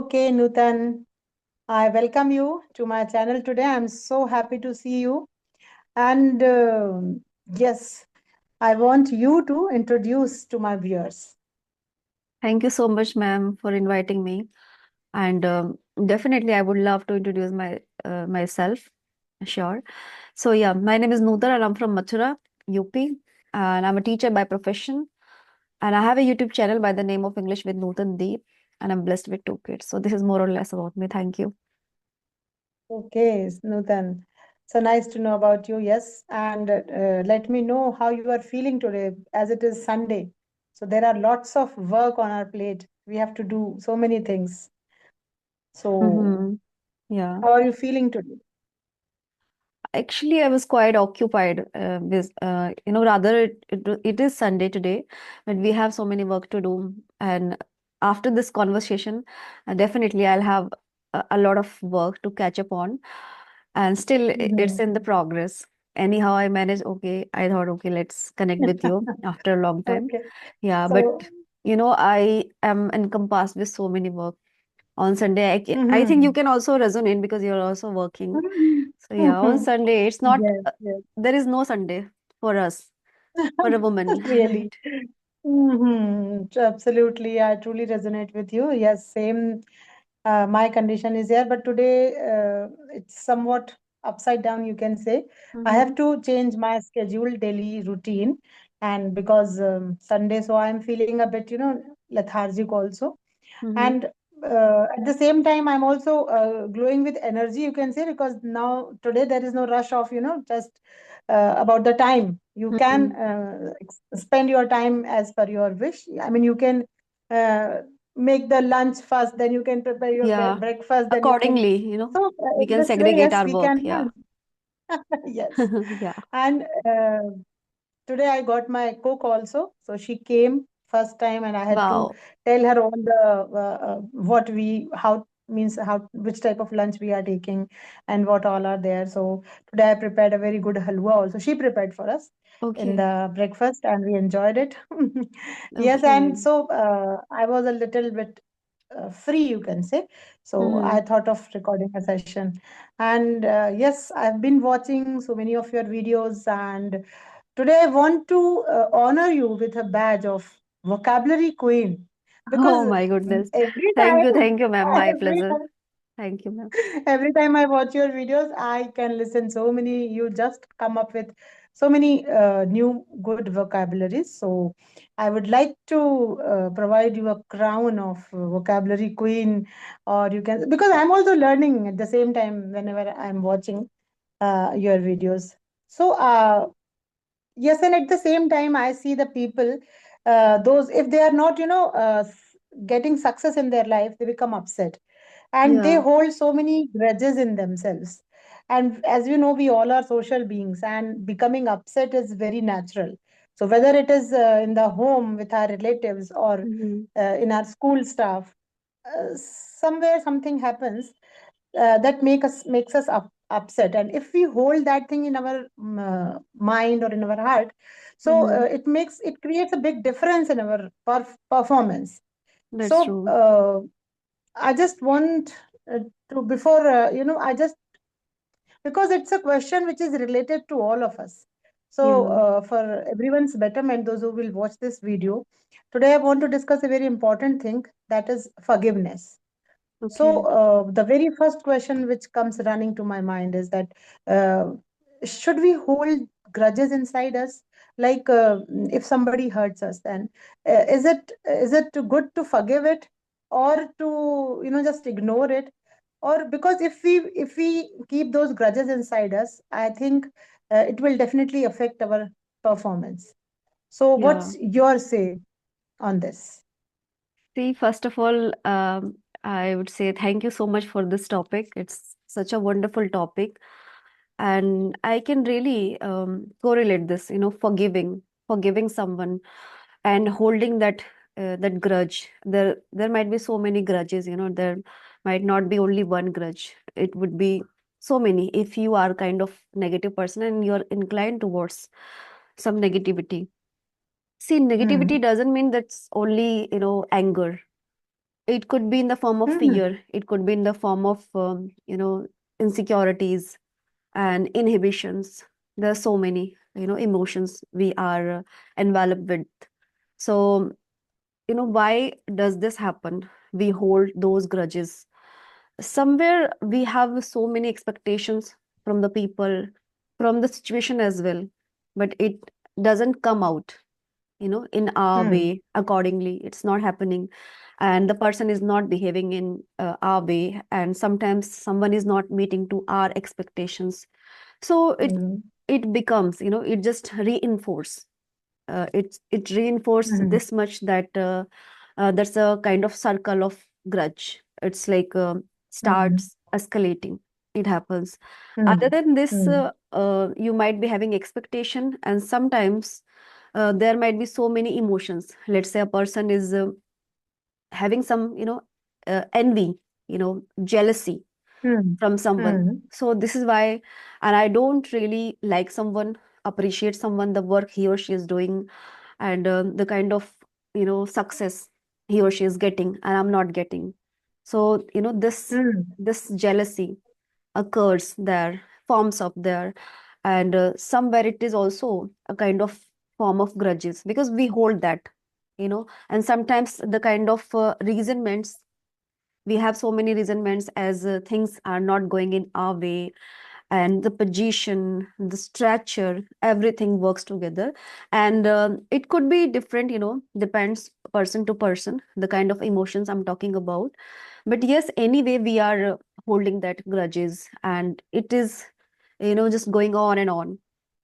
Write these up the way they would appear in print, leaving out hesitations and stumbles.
Okay, Nutan, I welcome you to my channel today. I'm so happy to see you. And yes, I want you to introduce to my viewers. Thank you so much, ma'am, for inviting me. And definitely, I would love to introduce myself. Sure. So yeah, my name is Nutar, and I'm from Mathura, UP, and I'm a teacher by profession. And I have a YouTube channel by the name of English with Nutan Deep, and I'm blessed with two kids. So this is more or less about me. Thank you. Okay, Nutan. So nice to know about you. Yes, and let me know how you are feeling today as it is Sunday. So there are lots of work on our plate. We have to do so many things. So Mm-hmm. Yeah. how are you feeling today? Actually, I was quite occupied with, rather it is Sunday today, but we have so many work to do. And after this conversation, definitely I'll have a lot of work to catch up on. And still, it's Mhm. in the progress. Anyhow, I managed. Okay, I thought, okay, let's connect with you after a long time. Okay. Yeah, but So, I am encompassed with so many work on Sunday. I think you mhm. can also resonate because you're also working. Mhm. So yeah, on Sunday, it's not, Yes, yes. there is no Sunday for us, for a woman, Really. right? Absolutely. I truly resonate with you. Yes, same. My condition is here, but today it's somewhat upside down, you can say. I have Mm-hmm. to change my schedule, daily routine, and because Sunday, so I'm feeling a bit, lethargic also. Mm-hmm. And at the same time, I'm also glowing with energy, you can say, because now today there is no rush of, just about the time. You can Mm-hmm. spend your time as per your wish. I mean, you can uh, make the lunch first, then you can prepare your Yeah, breakfast, then you can. accordingly, So we in can this way, segregate yes, our we work. can. Yeah. Yes. Yeah. And today I got my cook also. So she came first time and I had to Wow. tell her all the what we how means how which type of lunch we are taking and what all are there. So today I prepared a very good halwa also. She prepared for us in Okay. the breakfast and we enjoyed it. Yes, Okay. and so I was a little bit free, you can say. So Mm-hmm. I thought of recording a session. And yes, I've been watching so many of your videos, and today I want to honor you with a badge of vocabulary queen Oh because my goodness. every time, Thank you, ma'am. My every pleasure. time, Thank you, ma'am. every time I watch your videos, I can listen so many. You just come up with so many new good vocabularies. So I would like to provide you a crown of vocabulary queen, or you can, because I'm also learning at the same time whenever I'm watching your videos. So yes, and at the same time, I see the people, those, if they are not, getting success in their life, they become upset and they Yeah. hold so many grudges in themselves. And as you know, we all are social beings, and becoming upset is very natural. So, whether it is in the home with our relatives or Mm-hmm. in our school staff, somewhere something happens that makes us upset, and if we hold that thing in our mind or in our heart, so Mm-hmm. it creates a big difference in our performance. That's So true. I just want to before I just, because it's a question which is related to all of us. So Yeah. for everyone's betterment, those who will watch this video today, I want to discuss a very important thing, that is forgiveness. So, Okay. the very first question which comes running to my mind is that uh, should we hold grudges inside us? Like, if somebody hurts us, then is it good to forgive it, or to just ignore it? Or because if we keep those grudges inside us, I think it will definitely affect our performance. So, Yeah. what's your say on this? See, first of all, I would say thank you so much for this topic. It's such a wonderful topic. And I can really correlate this, forgiving someone and holding that grudge. There might be so many grudges, there might not be only one grudge. It would be so many if you are kind of negative person and you're inclined towards some negativity. See, Hmm. negativity doesn't mean that's only, anger. It could be in the form of Hmm. fear. It could be in the form of, insecurities and inhibitions. There are so many, emotions we are enveloped with. So, why does this happen? We hold those grudges. Somewhere we have so many expectations from the people, from the situation as well, but it doesn't come out, in our Hmm. way accordingly. It's not happening. And the person is not behaving in our way. And sometimes someone is not meeting to our expectations. So Hmm. it becomes, it just reinforce. It reinforce Hmm. this much that that's a kind of circle of grudge. It's like Hmm. starts escalating. It happens. Other Hmm. than this, Hmm. you might be having expectation, and sometimes there might be so many emotions. Let's say a person is having some, envy, jealousy Hmm. from someone. Hmm. So this is why, and I don't really like someone, appreciate someone, the work he or she is doing, and the kind of, success he or she is getting, and I'm not getting. So, Hmm. this jealousy occurs there, forms up there, and somewhere it is also a kind of form of grudges, because we hold that, and sometimes the kind of resentments, we have so many resentments as things are not going in our way, and the position, the structure, everything works together. And it could be different, depends person to person, the kind of emotions I'm talking about. But yes, anyway, we are holding that grudges, and it is, just going on and on.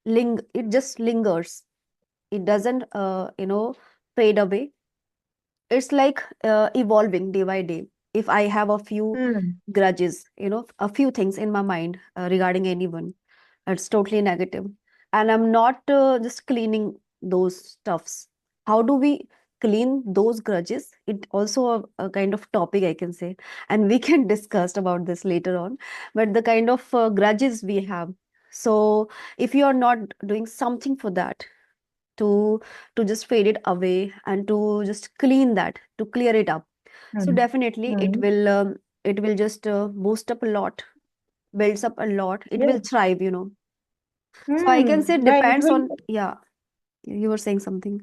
It just lingers. It doesn't, fade away. It's like evolving day by day. If I have a few Hmm. grudges, a few things in my mind regarding anyone, it's totally negative, and I'm not just cleaning those stuffs. How do we clean those grudges? It also a kind of topic, I can say, and we can discuss about this later on. But the kind of grudges we have, so if you are not doing something for that, to just fade it away and to just clean that, to clear it up, so Hmm. definitely Hmm. it will just boost up a lot, builds up a lot, it will Yes. thrive, so I can say Hmm. it Right. It depends will. on, yeah, you were saying something.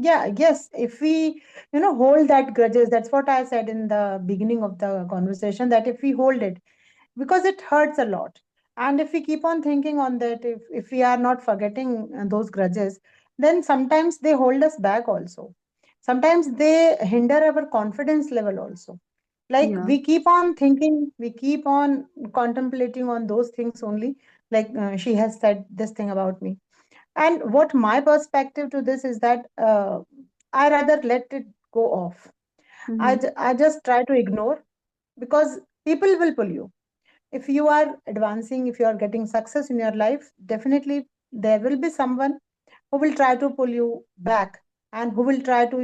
Yeah, yes. If we, hold that grudges, that's what I said in the beginning of the conversation, that if we hold it, because it hurts a lot. And if we keep on thinking on that, if we are not forgetting those grudges, then sometimes they hold us back also. Sometimes they hinder our confidence level also. Like Yeah. we keep on thinking, we keep on contemplating on those things only. Like she has said this thing about me. And what my perspective to this is that I rather let it go off. Mm-hmm. I just try to ignore, because people will pull you. If you are advancing, if you are getting success in your life, definitely there will be someone who will try to pull you back, and who will try to,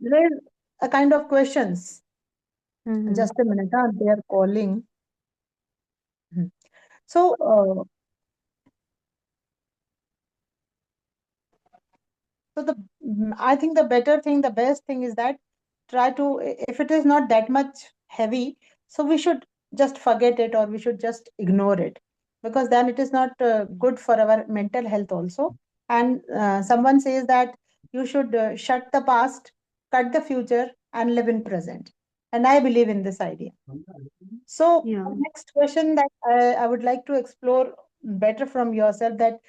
raise a kind of questions. Mm-hmm. Just a minute, they are calling. Mhm. So, I think the better thing, the best thing is that try to, if it is not that much heavy, so we should just forget it, or we should just ignore it, because then it is not good for our mental health also. And someone says that you should shut the past, cut the future, and live in present. And I believe in this idea. So Yeah. the next question that I would like to explore better from yourself, that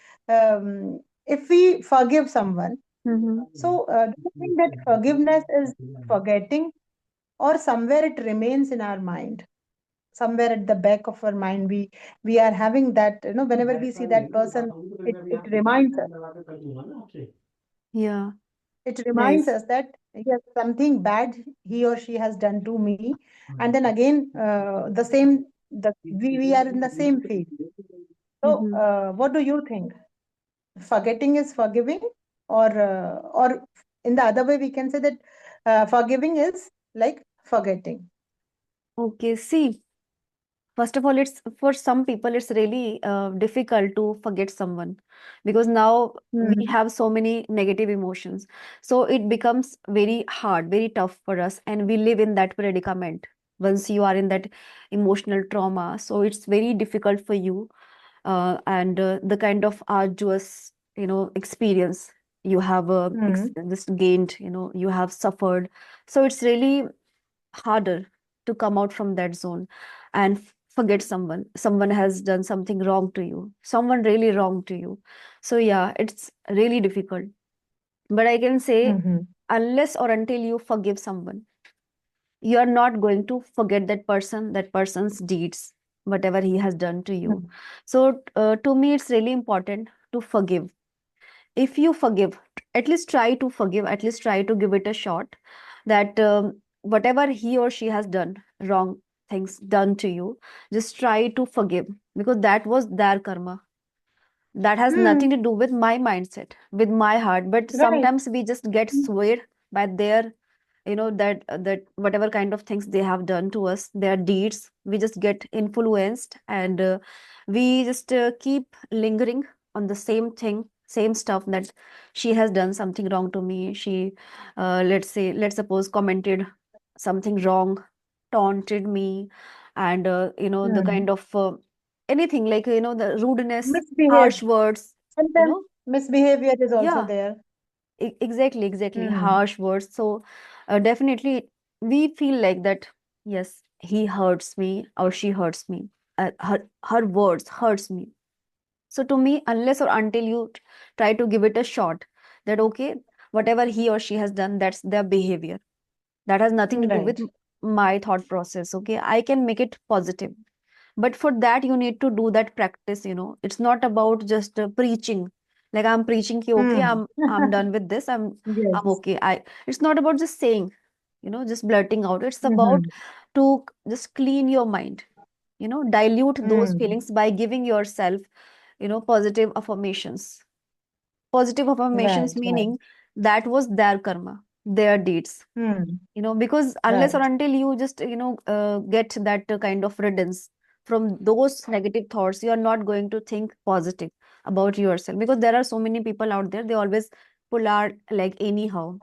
if we forgive someone, Mm-hmm. so do you think that forgiveness is forgetting, or somewhere it remains in our mind? Somewhere at the back of our mind, we are having that, whenever we see that person, it reminds us. Yeah. It reminds Nice. us that yes, something bad he or she has done to me, and then again, we are in the same field. So, Mm-hmm. what do you think? Forgetting is forgiving, or in the other way, we can say that forgiving is like forgetting. Okay, see, First of all, it's for some people, it's really difficult to forget someone because now we Hmm. have so many negative emotions. So it becomes very hard, very tough for us, and we live in that predicament once you are in that emotional trauma. So it's very difficult for you, and the kind of arduous, experience you have Hmm. just gained, you have suffered. So it's really harder to come out from that zone and forget someone. Someone has done something wrong to you, someone really wrong to you. So yeah, it's really difficult. But I can say, Hmm. unless or until you forgive someone, you are not going to forget that person, that person's deeds, whatever he has done to you. So to me, it's really important to forgive. If you forgive, at least try to forgive, at least try to give it a shot, that whatever he or she has done wrong, things done to you, just try to forgive, because that was their karma. That has nothing Hmm. to do with my mindset, with my heart. But Right. sometimes we just get swayed by their, that whatever kind of things they have done to us, their deeds, we just get influenced, and we just keep lingering on the same thing, same stuff, that she has done something wrong to me. She, let's suppose, commented something wrong, taunted me, and the Hmm. kind of anything, like, the rudeness, harsh Misbehaved. words, you Sometimes know misbehavior is also yeah, there. exactly, Hmm. harsh words. So definitely we feel like that, yes, he hurts me or she hurts me, her words hurts me. So to me, unless or until you try to give it a shot, that okay, whatever he or she has done, that's their behavior, that has nothing to do with Right. my thought process. Okay, I can make it positive. But for that, you need to do that practice. It's not about just preaching, like I'm preaching ki, okay, Hmm. I'm done with this, I'm Yes. okay. It's not about just saying, just blurting out. It's about Hmm. to just clean your mind, dilute those Hmm. feelings by giving yourself, positive affirmations. Positive affirmations Right. Right. meaning that was their karma, their deeds. Hmm. Because unless or Right. until you just get that kind of riddance from those negative thoughts, you are not going to think positive about yourself, because there are so many people out there, they always pull out like anyhow.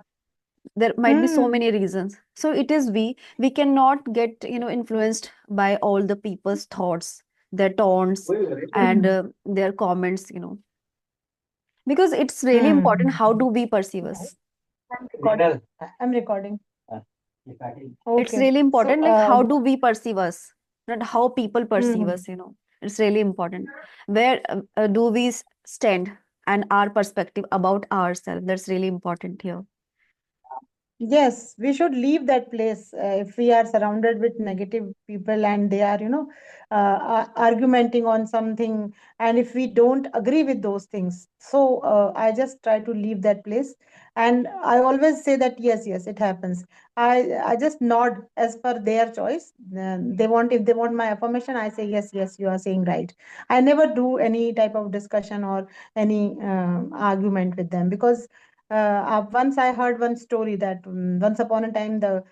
There might be so Hmm. many reasons. So it is, we cannot get influenced by all the people's thoughts, their taunts, and Hmm. their comments, because it's really important, Hmm. how do we perceive us. I'm recording. I'm recording. It's Okay. really So, important, like how do we perceive us, not how people perceive hmm. us. It's really important. Where do we stand, and our perspective about ourselves, that's really important here. Yes, we should leave that place if we are surrounded with negative people and they are, argumenting on something, and if we don't agree with those things. So I just try to leave that place, and I always say that yes, yes, it happens. I just nod as per their choice. If they want my affirmation, I say yes, yes, you are saying right. I never do any type of discussion or any argument with them, because once I heard one story that once upon a time the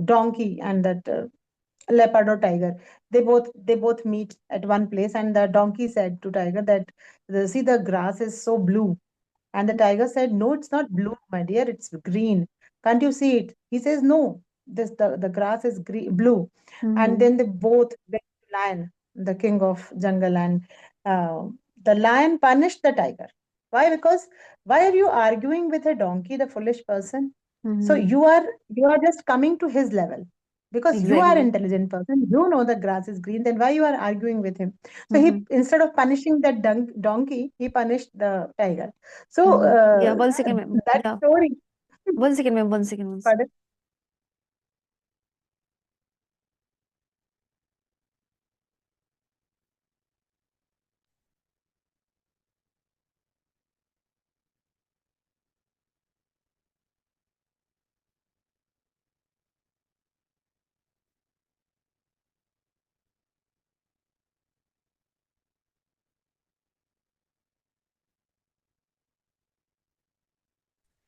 donkey and that leopard or tiger, they both meet at one place, and the donkey said to tiger that see, the grass is so blue, and the tiger said, no, it's not blue, my dear, it's green. Can't you see it? He says, no, the grass is blue. And Mm-hmm. then they both went to lion, the king of jungle, and uh, the lion punished the tiger. Why? Because why are you arguing with a donkey, the foolish person? So Mm-hmm. you are just coming to his level, because you are Exactly. intelligent person, you know the grass is green, then why you are arguing with him? So he, Mm-hmm. instead of punishing that donkey, he punished the tiger. So Mm-hmm. Yeah, 1 second, ma'am. that Yeah, story, 1 second, ma'am. 1 second once. pardon?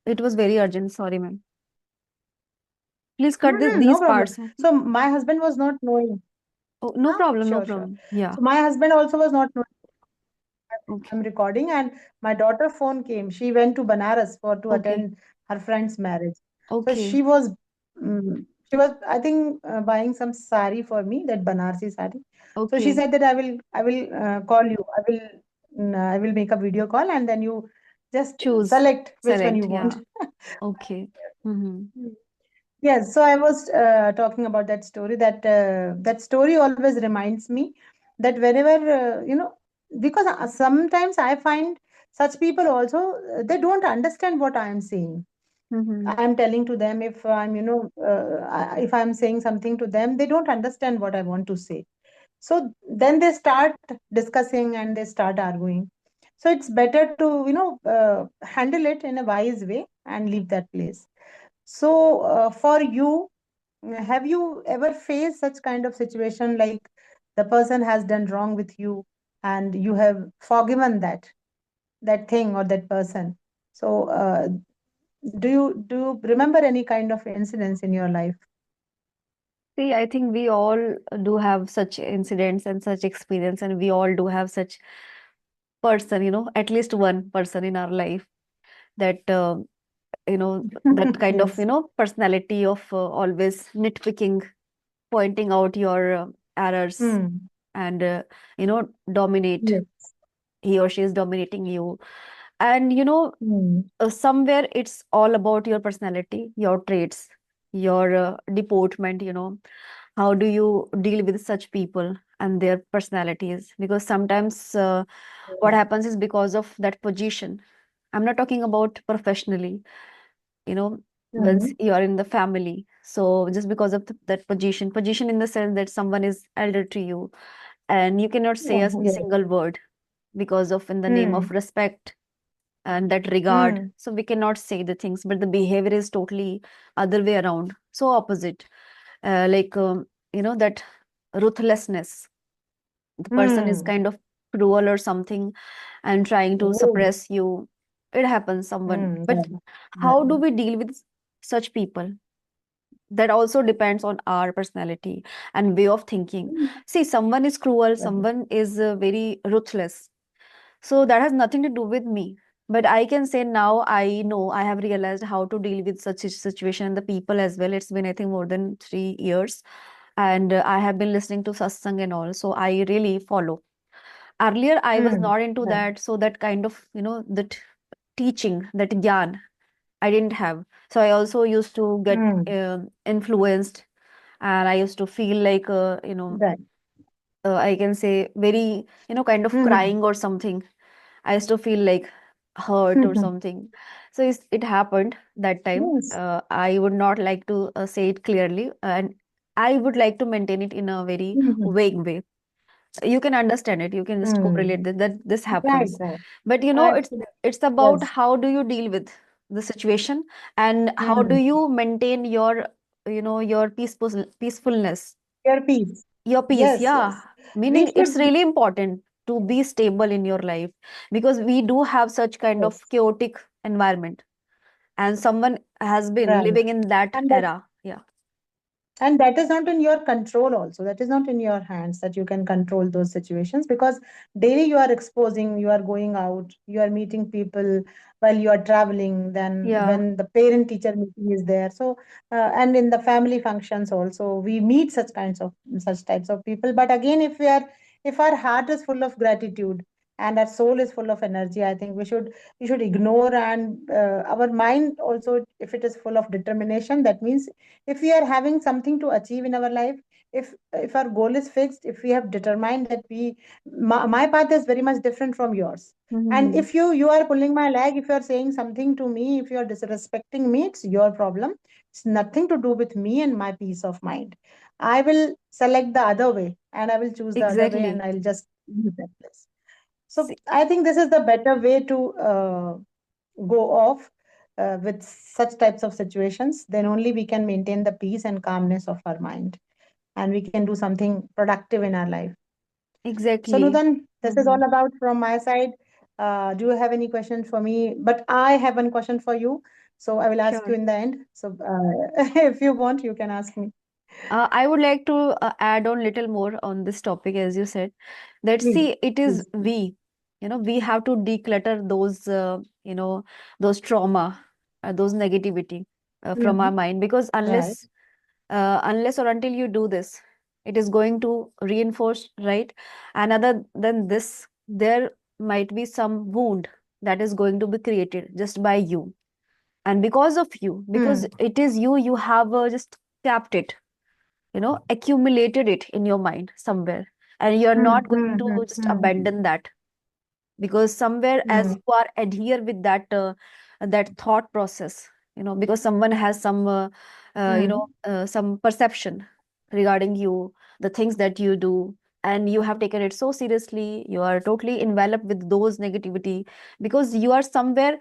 It was very urgent, sorry, ma'am. Please cut No these problem. parts. So my husband was not knowing. Oh, no Huh? problem, no Sure, sure. problem. Yeah. So my husband also was not knowing Okay. I'm recording, and my daughter phone came. She went to Banaras for to Okay. attend her friend's marriage. So Okay. she was I think buying some sari for me, that Banarsi sari. So she Okay. said that I will call you. I will make a video call, and then you just Choose, select which one select. you want. Yeah. Okay. Mm-hmm. Yes, so I was talking about that story. That story always reminds me that whenever because sometimes I find such people also they don't understand what I am saying. Mm-hmm. I am telling to them if I'm if I'm saying something to them, they don't understand what I want to say. So then they start discussing and they start arguing. So it's better to handle it in a wise way and leave that place. So, for you, have you ever faced such kind of situation like the person has done wrong with you and you have forgiven that thing or that person? So, do you remember any kind of incidents in your life? See, I think we all do have such incidents and such experience, and we all do have such person, at least one person in our life that, that kind of, Yes. personality of always nitpicking, pointing out your errors, Hmm. and, dominate. Yes. He or she is dominating you. And, Hmm. somewhere it's all about your personality, your traits, your deportment, how do you deal with such people and their personalities? Because sometimes what happens is because of that position. I'm not talking about professionally, once Hmm. you are in the family. So just because of that position in the sense that someone is elder to you, and you cannot say Yeah. a Yes. single word because of in the name Hmm. of respect and that regard. Hmm. So we cannot say the things, but the behavior is totally other way around. So opposite. Like, that ruthlessness. The person is Hmm. kind of cruel or something and trying to Oh. suppress you. It happens, someone. Hmm. But Yeah. how do we deal with such people? That also depends on our personality and way of thinking. Yeah. See, someone is cruel, Right. someone is very ruthless. So that has nothing to do with me. But I can say now I know I have realized how to deal with such a situation and the people as well. It's been, I think, more than 3 years. And I have been listening to satsang and all. So I really follow. Earlier, I was Mm, not into right. that. So that kind of, that teaching, that gyan, I didn't have. So I also used to get Mm, influenced, and I used to feel like, right. I can say very, kind of Mhm. crying or something. I used to feel like hurt or something. So it happened that time. Yes. I would not like to say it clearly, and I would like to maintain it in a very Mhm. vague way. You can understand it. You can just Mm. correlate that this Right, happens. right. But Absolutely. it's about Yes. how do you deal with the situation, and how do Mm. you maintain your, your peacefulness, Your peace. your peace. Yes, Yeah, yes. We meaning it's should. really important to be stable in your life, because we do have such kind of Yes. chaotic environment, and someone has been Right. living in that And that era. Yeah. and that is not in your control also. That is not in your hands that you can control those situations, because daily you are exposing, you are going out, you are meeting people while you are traveling, then Yeah, when the parent teacher meeting is there. So and in the family functions also we meet such types of people. But again, if our heart is full of gratitude and our soul is full of energy, I think we should ignore. And our mind also, if it is full of determination, that means if we are having something to achieve in our life, if our goal is fixed, if we have determined that my path is very much different from yours, and hmm, if you are pulling my leg, if you are saying something to me, if you are disrespecting me, it's your problem. It's nothing to do with me and my peace of mind. I will select the other way, and I will choose the other way, and exactly. I'll just leave that place. So See, I think this is the better way to go off with such types of situations. Then only we can maintain the peace and calmness of our mind, and we can do something productive in our life. So, exactly. Nudan, this is Hmm. all about from my side. Do you have any questions for me? But I have one question for you. So I will ask you Sure. in the end. So if you want, you can ask me. I would like to add on little more on this topic, as you said, that Please, see, it is please. we have to declutter those, those trauma, those negativity from our Mhm. mind, because Right. unless or until you do this, it is going to reinforce, right? And other than this, there might be some wound that is going to be created just by you. And because of you, because Mm. it is you, you have just capped it, accumulated it in your mind somewhere. And you're Mm, not going mm, to mm, just mm, abandon that, because somewhere as mm, you are adhere with that thought process, because someone has some mm, some perception regarding you, the things that you do, and you have taken it so seriously, you are totally enveloped with those negativity, because you are somewhere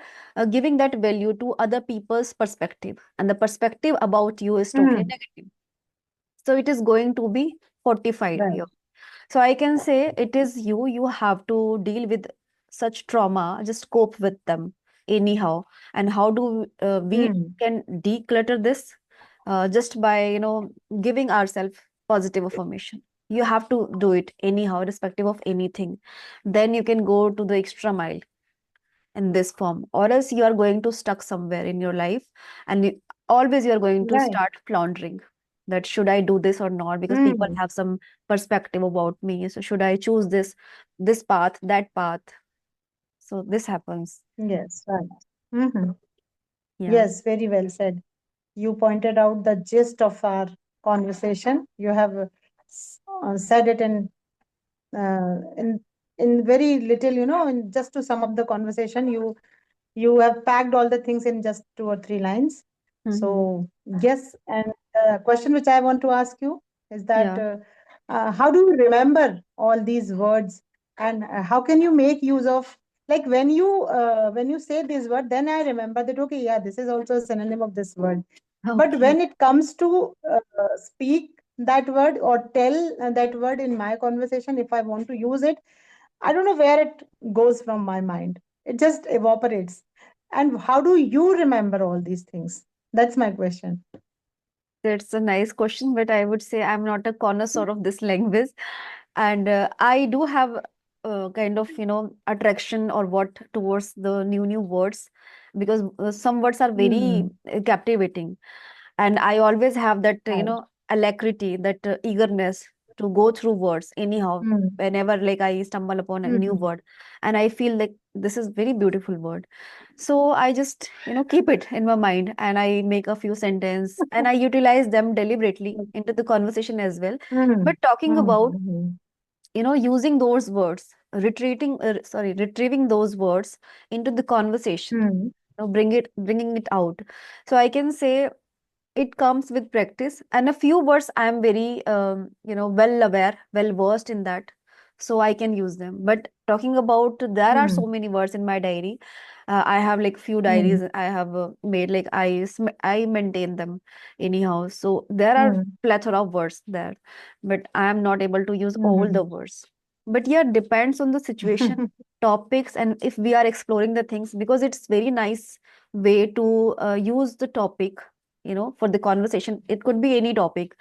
giving that value to other people's perspective, and the perspective about you is totally mm. negative. So it is going to be fortified Right. here. So I can say it is you. You have to deal with such trauma, just cope with them anyhow. And how do we Mm, can declutter this? Just by, giving ourselves positive affirmation. You have to do it anyhow, irrespective of anything. Then you can go to the extra mile in this form, or else you are going to stuck somewhere in your life, and always you are going to right. start floundering, that should I do this or not, because people Mm. have some perspective about me, so should I choose this path, that path? So this happens. Yes, right. Hmm. Yeah. Yes, very well said. You pointed out the gist of our conversation. You have said it in very little, and just to sum up the conversation, you have packed all the things in just 2 or 3 lines. Hmm. So yes, and the question which I want to ask you is that Yeah. how do you remember all these words, and how can you make use of, like, when you say this word, then I remember that, okay, yeah, this is also a synonym of this word. But Okay. when it comes to speak that word or tell that word in my conversation, if I want to use it, I don't know where it goes from my mind. It just evaporates. And how do you remember all these things? That's my question. That's a nice question, but I would say I'm not a connoisseur of this language. And I do have kind of, attraction or what towards the new words, because some words are very Hmm. captivating. And I always have that, Right. alacrity, that eagerness to go through words anyhow, Hmm. whenever like I stumble upon a new Hmm. word, and I feel like this is very beautiful word. So I just, keep it in my mind, and I make a few sentence, and I utilize them deliberately into the conversation as well. Hmm. But talking Hmm. about, Hmm. using those words, retrieving those words into the conversation, Hmm. bringing it out. So I can say it comes with practice, and a few words I am very well aware, well versed in that, so I can use them. But talking about, there are so Hmm. many words in my diary. I have like few Hmm. diaries I have made, like I maintain them anyhow, so there are Hmm. plethora of words there, but I am not able to use all Hmm. the words. But yeah, depends on the situation, topics, and if we are exploring the things, because it's very nice way to use the topic, for the conversation. It could be any topic,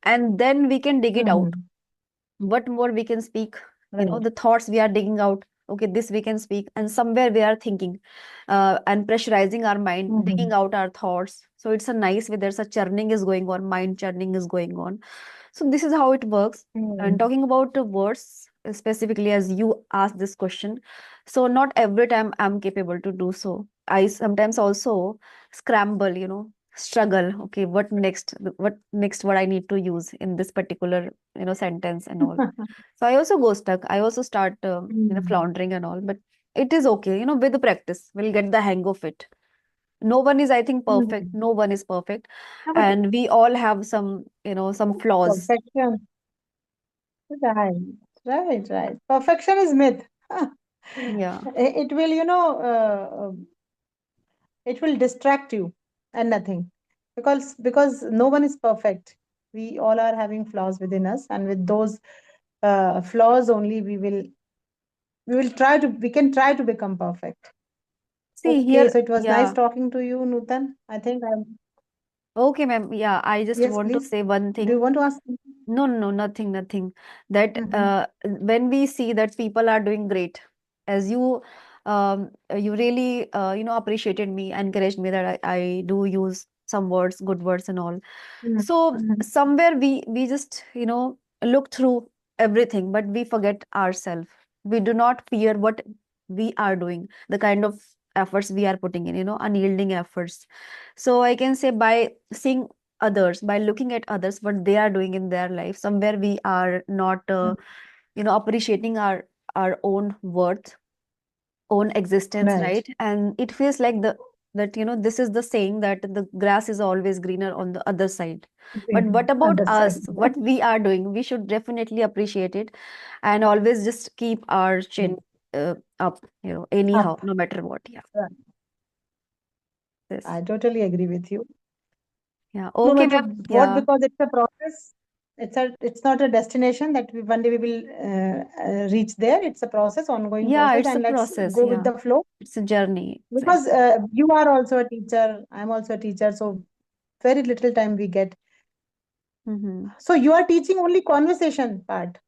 and then we can dig it out. Hmm. What more we can speak, Right. the thoughts we are digging out. Okay, this we can speak, and somewhere we are thinking, and pressurizing our mind, Hmm. digging out our thoughts. So it's a nice way. There's a churning is going on, mind churning is going on. So this is how it works. And Hmm. talking about the words specifically, as you asked this question, so not every time I'm capable to do so. I sometimes also scramble, struggle. Okay, what next? What next? What I need to use in this particular, sentence and all. So I also go stuck. I also start, Hmm. floundering and all. But it is okay. With the practice, we'll get the hang of it. No one is, I think, perfect. Hmm. No one is perfect, No, but and we all have some, some flaws. perfection. Right. Right. Right. Perfection is myth. Yeah. It will, it will distract you and nothing, because no one is perfect. We all are having flaws within us, and with those flaws only we can try to become perfect. See Okay, here, so it was nice yeah. talking to you, Nutan. I think I'm Okay, ma'am. Yeah, I just Yes, want to please. say one Do you thing. want to ask something? No, no, no, nothing, nothing. That Mm-hmm. when we see that people are doing great, as you really appreciated me, encouraged me that I do use some words, good words and all. So Mm-hmm. somewhere we just look through everything, but we forget ourselves. We do not fear what we are doing, the kind of efforts we are putting in, unyielding efforts. So I can say by seeing others, by looking at others, what they are doing in their life, somewhere we are not appreciating our own worth, own existence, Right. right? And it feels like the that this is the saying that the grass is always greener on the other side. But Okay. what about Other side. us? What we are doing? We should definitely appreciate it and always just keep our Yes. chin up, Up. anyhow, no matter what. Yeah, Right. this. I totally agree with you. Yeah. No Okay, matter ma'am. what, Yeah. because it's a process. It's not a destination that one day we will reach there. It's a process, ongoing Yeah, process, it's a and let's process. go with Yeah. the flow. It's a journey. Because you are also a teacher, I'm also a teacher, so very little time we get. Mm-hmm. So you are teaching only conversation part,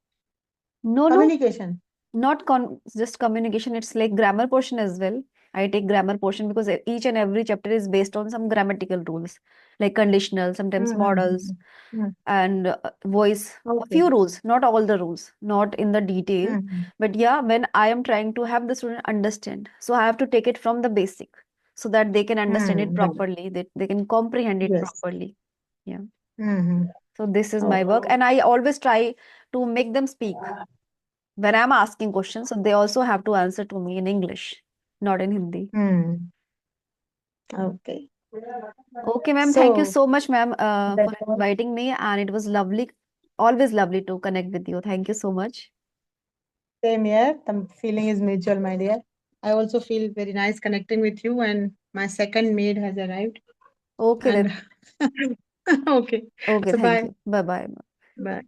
No, no, communication. not just communication. It's like grammar portion as well. I take grammar portion because each and every chapter is based on some grammatical rules, like conditional, sometimes modals, Mm-hmm. and voice. A Okay. few rules, not all the rules, not in the detail. Mm-hmm. But yeah, when I am trying to have the student understand, so I have to take it from the basic so that they can understand it Mm-hmm. properly, that they can comprehend it Yes. properly. Yeah. Mm-hmm. So this is my work, Okay. and I always try to make them speak when I'm asking questions. So they also have to answer to me in English, not in Hindi. Mm. Okay. Okay, ma'am. Thank you So so much, ma'am, for that's all. inviting me, and it was lovely, always lovely to connect with you. Thank you so much. Same here. The feeling is mutual, my dear. I also feel very nice connecting with you, and my second maid has arrived. Okay, then. And okay. Okay, So thank bye. you. Bye bye. Bye.